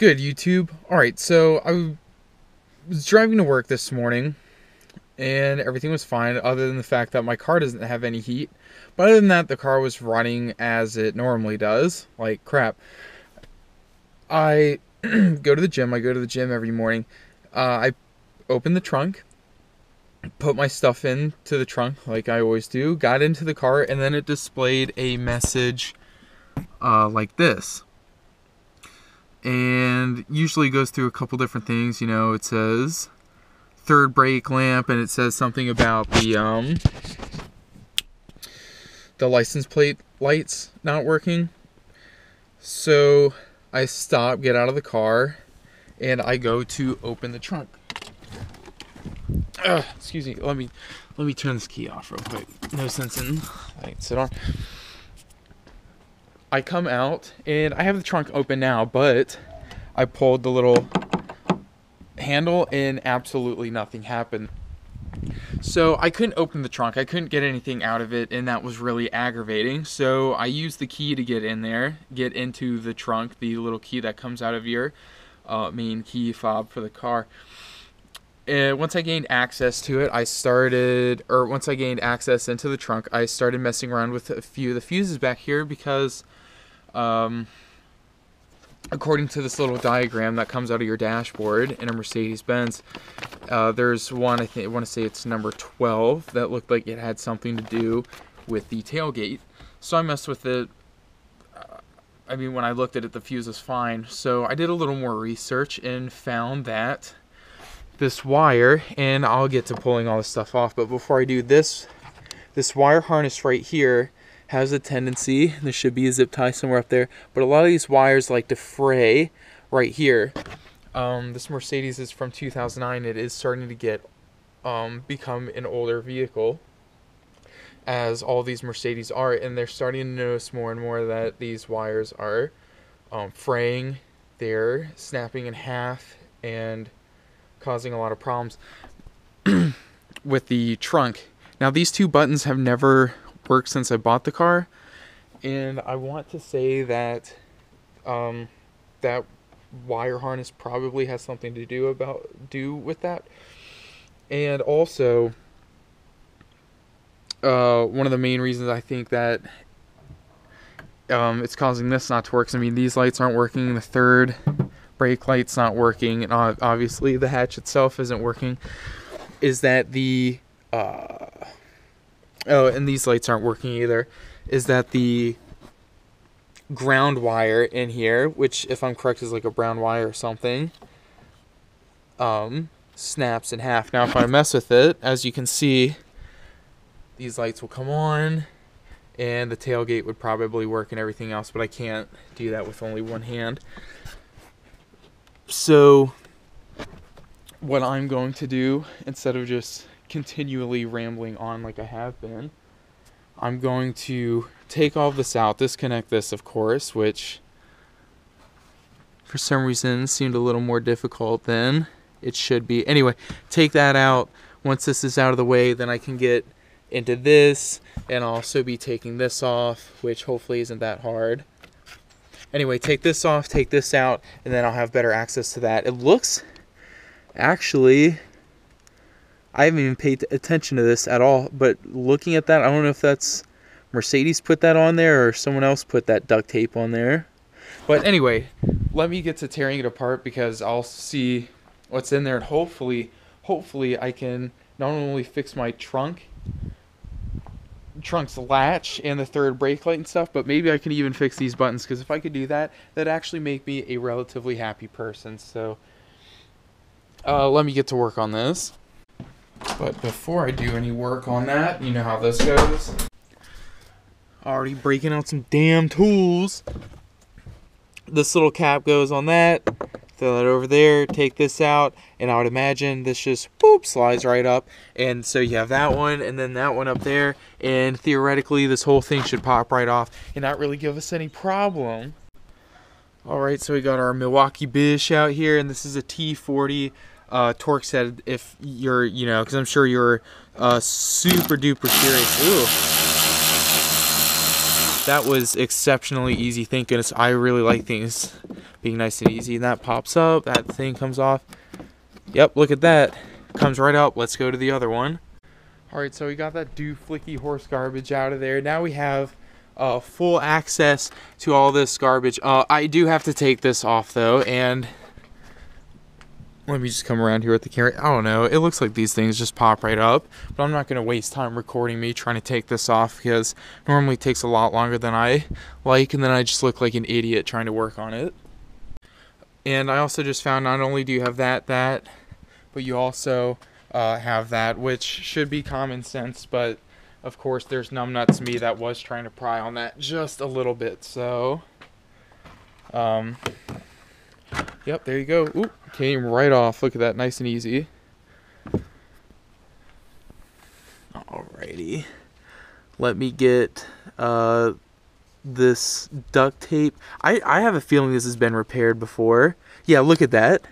good, YouTube? Alright, so I was driving to work this morning, and everything was fine, other than the fact that my car doesn't have any heat. But other than that, the car was running as it normally does, like crap. I go to the gym. I go to the gym every morning. I open the trunk, put my stuff into the trunk, like I always do, got into the car, and then it displayed a message like this. And usually goes through a couple different things. You know, it says third brake lamp, and it says something about the license plate lights not working. So I stop, get out of the car, and I go to open the trunk. Excuse me. Let me turn this key off real quick. No sense in letting it sit on. I come out, and I have the trunk open now, but I pulled the little handle, and absolutely nothing happened. So I couldn't open the trunk. I couldn't get anything out of it, and that was really aggravating. So I used the key to get in there, get into the trunk, the little key that comes out of your main key fob for the car. And once I gained access to it, once I gained access into the trunk, I started messing around with a few of the fuses back here because according to this little diagram that comes out of your dashboard in a Mercedes-Benz, there's one, I want to say it's number 12, that looked like it had something to do with the tailgate. So I messed with it. I mean, when I looked at it, the fuse was fine. So I did a little more research and found that this wire, and I'll get to pulling all this stuff off, but before I do this wire harness right here has a tendency, there should be a zip tie somewhere up there, but a lot of these wires like to fray right here. This Mercedes is from 2009. It is starting to get become an older vehicle, as all these Mercedes are, and they're starting to notice more and more that these wires are fraying, they're snapping in half, and causing a lot of problems with the trunk. Now, these two buttons have never worked since I bought the car, and I want to say that that wire harness probably has something to do with that. And also, one of the main reasons I think that it's causing this not to work, I mean, these lights aren't working, the third brake light's not working, and obviously the hatch itself isn't working, is that the and these lights aren't working either, is that the ground wire in here, which if I'm correct is like a brown wire or something, snaps in half. Now if I mess with it, as you can see, these lights will come on and the tailgate would probably work and everything else, but I can't do that with only one hand. So what I'm going to do, instead of just continually rambling on like I have been, I'm going to take all of this out, disconnect this, of course, which for some reason seemed a little more difficult than it should be. Anyway, take that out. Once this is out of the way, then I can get into this, and I'll also be taking this off, which hopefully isn't that hard. Anyway, take this off, take this out, and then I'll have better access to that. It looks, actually, I haven't even paid attention to this at all, but looking at that, I don't know if that's Mercedes put that on there or someone else put that duct tape on there. But anyway, let me get to tearing it apart, because I'll see what's in there, and hopefully I can not only fix my trunk's latch and the third brake light and stuff, but maybe I can even fix these buttons, because if I could do that, that'd actually make me a relatively happy person. So let me get to work on this. But before I do any work on that, you know how this goes. Already breaking out some damn tools. This little cap goes on that. Throw that over there, take this out, and I would imagine this just boop slides right up, and so you have that one and then that one up there, and theoretically this whole thing should pop right off and not really give us any problem. Alright, so we got our Milwaukee Bish out here, and this is a T40 Torx head, if you're, you know, because I'm sure you're super duper serious. Ooh. That was exceptionally easy. Thank goodness. I really like things being nice and easy. And that pops up, that thing comes off. Yep, look at that. Comes right up. Let's go to the other one. Alright, so we got that dooflicky horse garbage out of there. Now we have full access to all this garbage. I do have to take this off though, and let me just come around here with the camera. I don't know, it looks like these things just pop right up, but I'm not going to waste time recording me trying to take this off, because normally it takes a lot longer than I like, and then I just look like an idiot trying to work on it. And I also just found not only do you have that, but you also have that, which should be common sense, but of course there's numbnuts me that was trying to pry on that just a little bit, so yep, there you go. Oop, came right off. Look at that, nice and easy. Alrighty, let me get this duct tape. I have a feeling this has been repaired before. Yeah, look at that,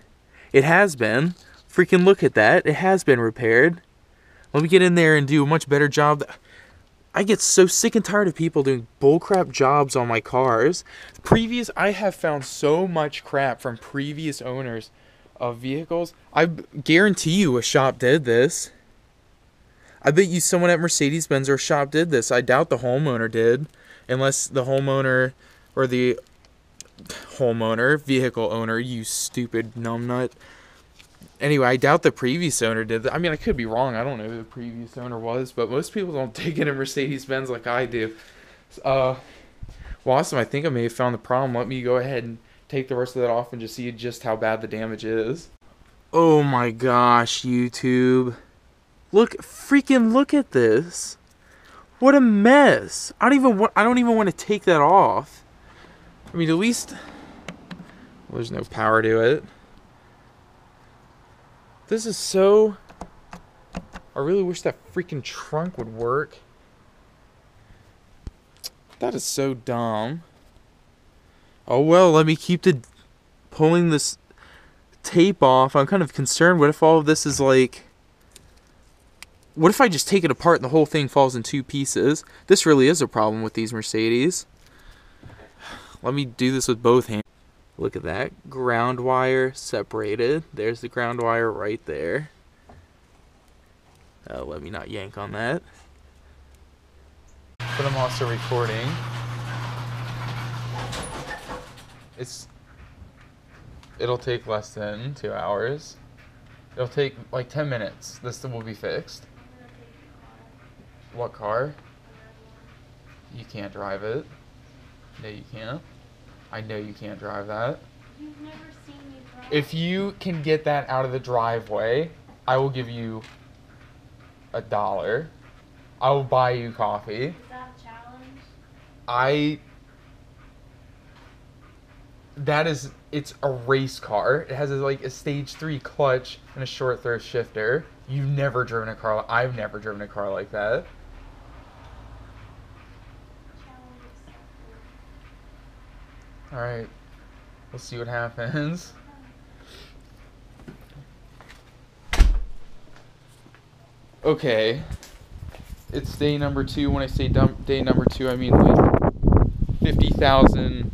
it has been. Freaking look at that, it has been repaired. Let me get in there and do a much better job. I get so sick and tired of people doing bullcrap jobs on my cars. I have found so much crap from previous owners of vehicles. I guarantee you a shop did this. I bet you someone at Mercedes-Benz or a shop did this. I doubt the homeowner did. Unless the homeowner or the vehicle owner, you stupid numbnut. Anyway, I doubt the previous owner did that. I mean, I could be wrong. I don't know who the previous owner was, but most people don't take it in Mercedes-Benz like I do. Well, awesome. I think I may have found the problem. Let me go ahead and take the rest of that off and just see just how bad the damage is. Oh my gosh, YouTube. Freaking look at this. What a mess. I don't even want to take that off. I mean, at least, well, there's no power to it. This is so... I really wish that freaking trunk would work. That is so dumb. Oh well, let me keep pulling this tape off. I'm kind of concerned. What if all of this is like... What if I just take it apart and the whole thing falls in two pieces? This really is a problem with these Mercedes. Let me do this with both hands. Look at that. Ground wire separated. There's the ground wire right there. Let me not yank on that. But I'm also recording. It'll take less than 2 hours. It'll take like 10 minutes. This will be fixed. What car? You can't drive it. No, you can't. I know you can't drive that. You've never seen me drive. If you can get that out of the driveway, I will give you $1. I will buy you coffee. Is that a challenge? It's a race car. It has a stage 3 clutch and a short throw shifter. You've never driven a car. I've never driven a car like that. Alright, we'll see what happens. Okay, it's day number 2. When I say day number 2, I mean like 50,000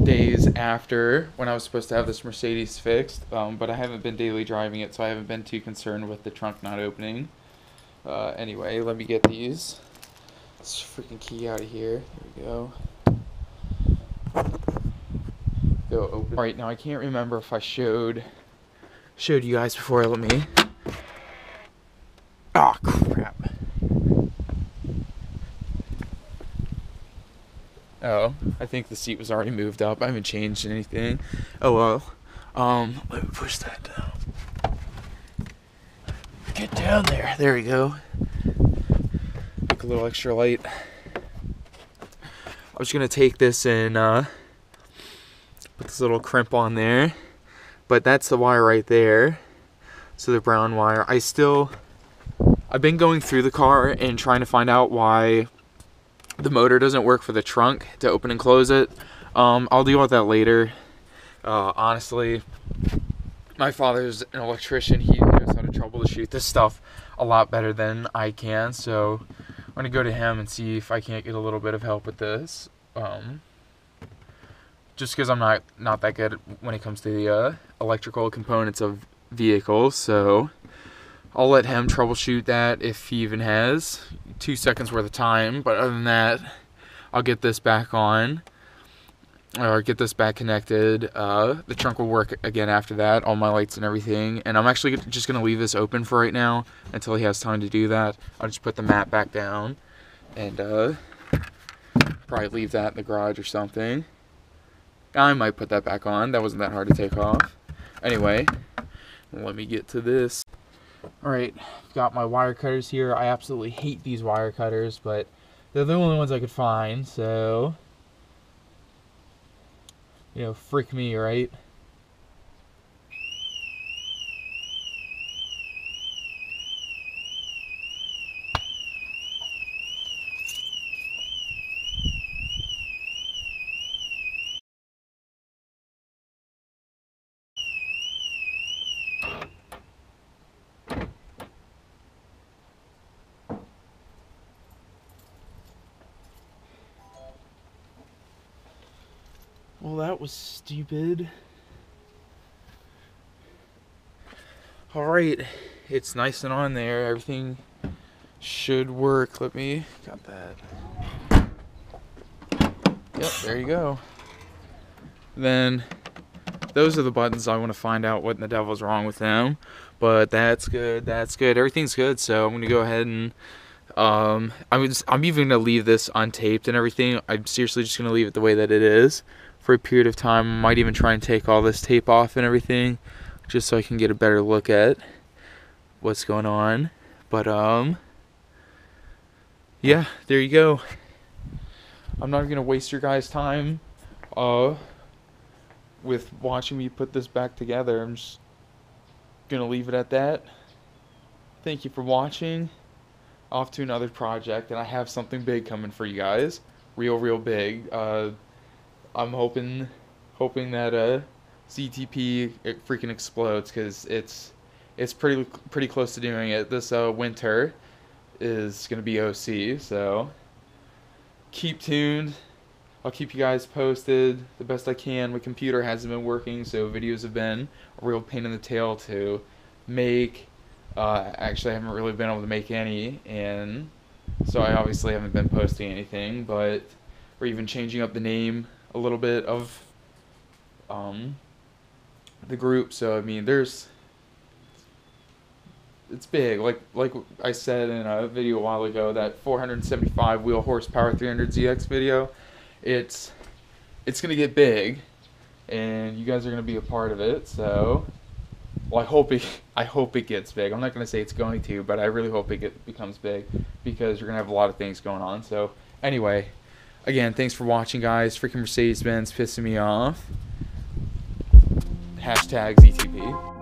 days after when I was supposed to have this Mercedes fixed. But I haven't been daily driving it, so I haven't been too concerned with the trunk not opening. Anyway, let me get this freaking key out of here. Here we go. Go open. Alright, now I can't remember if I showed you guys before. Let me. Oh crap. Oh, I think the seat was already moved up. I haven't changed anything. Oh well. Let me push that down. Get down there. There we go. Make a little extra light. I was gonna take this and put this little crimp on there, but that's the wire right there. So the brown wire. I've been going through the car and trying to find out why the motor doesn't work for the trunk to open and close it. I'll deal with that later. Honestly, my father's an electrician. He knows how to troubleshoot this stuff a lot better than I can, so I'm gonna go to him and see if I can't get a little bit of help with this. just because I'm not that good when it comes to the electrical components of vehicles, so I'll let him troubleshoot that if he even has 2 seconds worth of time. But other than that, I'll get this back on, or get this back connected. The trunk will work again after that, all my lights and everything. And I'm actually just going to leave this open for right now until he has time to do that. I'll just put the mat back down and probably leave that in the garage or something. I might put that back on. That wasn't that hard to take off. Anyway, let me get to this. Alright, got my wire cutters here. I absolutely hate these wire cutters, but they're the only ones I could find, so, you know, frick me, right? Well, that was stupid. Alright, it's nice and on there. Everything should work. Let me, got that. Yep, there you go. Then, those are the buttons I want to find out what in the devil's wrong with them. But that's good, that's good. Everything's good, so I'm going to go ahead and I'm even going to leave this untaped and everything. I'm seriously just going to leave it the way that it is for a period of time. I might even try and take all this tape off and everything, just so I can get a better look at what's going on. But yeah, there you go. I'm not gonna waste your guys' time with watching me put this back together. I'm just gonna leave it at that. Thank you for watching. Off to another project, and I have something big coming for you guys. Real big. I'm hoping that ZTP it freaking explodes, because it's pretty close to doing it. This winter is gonna be OC, so keep tuned. I'll keep you guys posted the best I can. My computer hasn't been working, so videos have been a real pain in the tail to make. Actually, I haven't really been able to make any, and so I obviously haven't been posting anything, but we're even changing up the name a little bit of the group. So I mean, it's big, like I said in a video a while ago, that 475 wheel horsepower 300ZX video. It's gonna get big, and you guys are gonna be a part of it. So, well, I hope it gets big. I'm not gonna say it's going to, but I really hope it becomes big, because you're gonna have a lot of things going on. So anyway, again, thanks for watching, guys. Freaking Mercedes-Benz pissing me off. #ZTP.